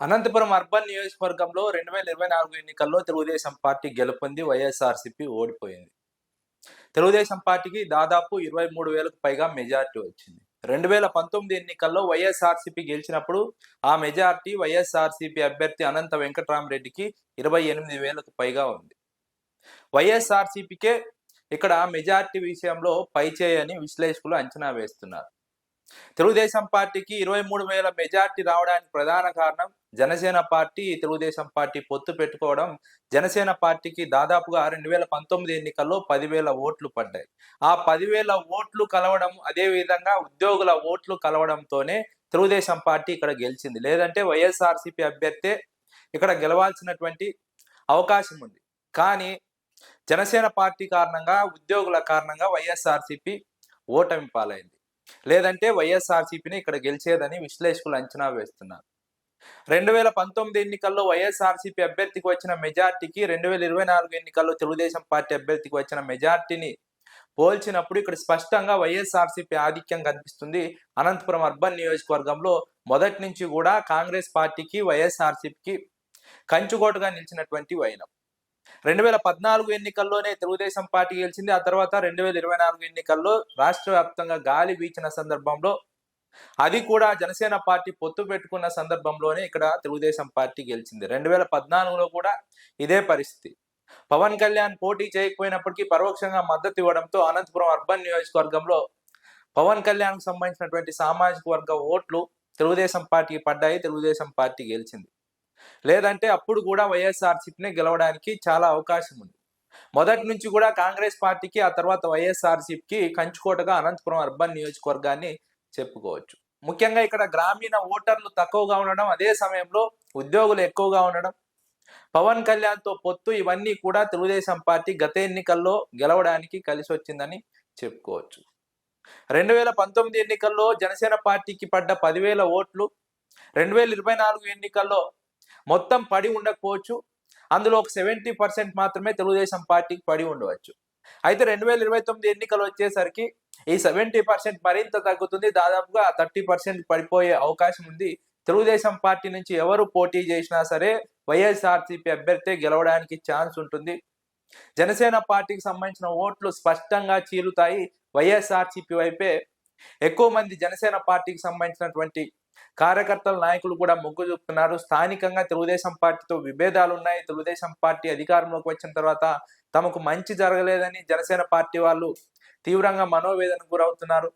Anantapuram urban నియోజకవర్గంలో 2024 ఎన్నికల్లో Telugu Desam party గెలుపొంది YSRCP ఓడిపోయింది. తెలుగుదేశం పార్టీకి దాదాపు 23,000కు పైగా మెజార్టీ వచ్చింది. 2019 ఎన్నికల్లో వైఎస్ఆర్సీపీ గెలిచినప్పుడు ఆ మెజార్టీ వైఎస్ఆర్సీపీ అభ్యర్థి అనంత వెంకట్రామరెడ్డికి 28,000కు పైగా ఉంది. వైఎస్ఆర్సీపీకే ఇక్కడ మెజార్టీ విషయంలో పైచేయని విశ్లేషకులు అంచనా వేస్తున్నారు. తెలుగుదేశం పార్టీకి 23,000 మెజార్టీ రావడానికి ప్రధాన కారణం జనసేన పార్టీ తెలుగుదేశం పార్టీ పొత్తు పెట్టుకోవడం. జనసేన పార్టీకి దాదాపుగా 2019 ఎన్నికల్లో 10,000 ఓట్లు పడ్డాయి. ఆ 10,000 ఓట్లు కలవడం, అదే విధంగా ఉద్యోగుల ఓట్లు కలవడంతోనే తెలుగుదేశం పార్టీ ఇక్కడ గెలిచింది. లేదంటే వైఎస్ఆర్సీపీ అభ్యర్థే ఇక్కడ గెలవాల్సినటువంటి అవకాశం ఉంది. కానీ జనసేన పార్టీ కారణంగా, ఉద్యోగుల కారణంగా వైఎస్ఆర్సీపీ ఓటమి పాలైంది. లేదంటే వైఎస్ఆర్సీపీని ఇక్కడ గెలిచేదని విశ్లేషకులు అంచనా వేస్తున్నారు. 2019 ఎన్నికల్లో వైఎస్ఆర్సీపీ అభ్యర్థికి వచ్చిన మెజార్టీకి 2024 ఎన్నికల్లో తెలుగుదేశం పార్టీ అభ్యర్థికి వచ్చిన మెజార్టీని పోల్చినప్పుడు ఇక్కడ స్పష్టంగా వైఎస్ఆర్సీపీ ఆధిక్యం కనిపిస్తుంది. అనంతపురం అర్బన్ నియోజకవర్గంలో మొదటి నుంచి కూడా కాంగ్రెస్ పార్టీకి వైఎస్ఆర్సీపీకి కంచుకోటగా నిలిచినటువంటి వైనం. 2014 ఎన్నికల్లోనే తెలుగుదేశం పార్టీ గెలిచింది. ఆ తర్వాత 2024 ఎన్నికల్లో రాష్ట్ర వ్యాప్తంగా గాలి వీచిన సందర్భంలో, అది కూడా జనసేన పార్టీ పొత్తు పెట్టుకున్న సందర్భంలోనే ఇక్కడ తెలుగుదేశం పార్టీ గెలిచింది. 2014లో కూడా ఇదే పరిస్థితి. పవన్ కళ్యాణ్ పోటీ చేయకపోయినప్పటికీ పరోక్షంగా మద్దతు ఇవ్వడంతో అనంతపురం అర్బన్ నియోజకవర్గంలో పవన్ కళ్యాణ్కు సంబంధించినటువంటి సామాజిక వర్గ ఓట్లు తెలుగుదేశం పార్టీకి పడ్డాయి. తెలుగుదేశం పార్టీ గెలిచింది. లేదంటే అప్పుడు కూడా వైఎస్ఆర్సీపీని గెలవడానికి చాలా అవకాశం ఉంది. మొదటి నుంచి కూడా కాంగ్రెస్ పార్టీకి, ఆ తర్వాత వైఎస్ఆర్సీపీకి కంచుకోటగా అనంతపురం అర్బన్ నియోజకవర్గాన్ని చెప్పుకోవచ్చు. ముఖ్యంగా ఇక్కడ గ్రామీణ ఓటర్లు తక్కువగా ఉండడం, అదే సమయంలో ఉద్యోగులు ఎక్కువగా ఉండడం, పవన్ కళ్యాణ్తో పొత్తు, ఇవన్నీ కూడా తెలుగుదేశం పార్టీ గత ఎన్నికల్లో గెలవడానికి కలిసి వచ్చిందని చెప్పుకోవచ్చు. 2019 ఎన్నికల్లో జనసేన పార్టీకి పడ్డ 10,000 ఓట్లు 2024 ఎన్నికల్లో మొత్తం పడి ఉండకపోవచ్చు. అందులో ఒక 70% మాత్రమే తెలుగుదేశం పార్టీకి పడి ఉండవచ్చు. అయితే 2029 ఎన్నికలు వచ్చేసరికి ఈ 70% మరింత తగ్గుతుంది. దాదాపుగా 30% పడిపోయే అవకాశం ఉంది. తెలుగుదేశం పార్టీ నుంచి ఎవరు పోటీ చేసినా సరే వైఎస్ఆర్సీపీ అభ్యర్థి గెలవడానికి ఛాన్స్ ఉంటుంది. జనసేన పార్టీకి సంబంధించిన ఓట్లు స్పష్టంగా చీలుతాయి. వైఎస్ఆర్సీపీ వైపే ఎక్కువ మంది జనసేన పార్టీకి సంబంధించినటువంటి కార్యకర్తల, నాయకులు కూడా మొగ్గు చూపుతున్నారు. స్థానికంగా తెలుగుదేశం పార్టీతో విభేదాలు ఉన్నాయి. తెలుగుదేశం పార్టీ అధికారంలోకి వచ్చిన తర్వాత తమకు మంచి జరగలేదని జనసేన పార్టీ వాళ్ళు తీవ్రంగా మనోవేదనకు గురవుతున్నారు.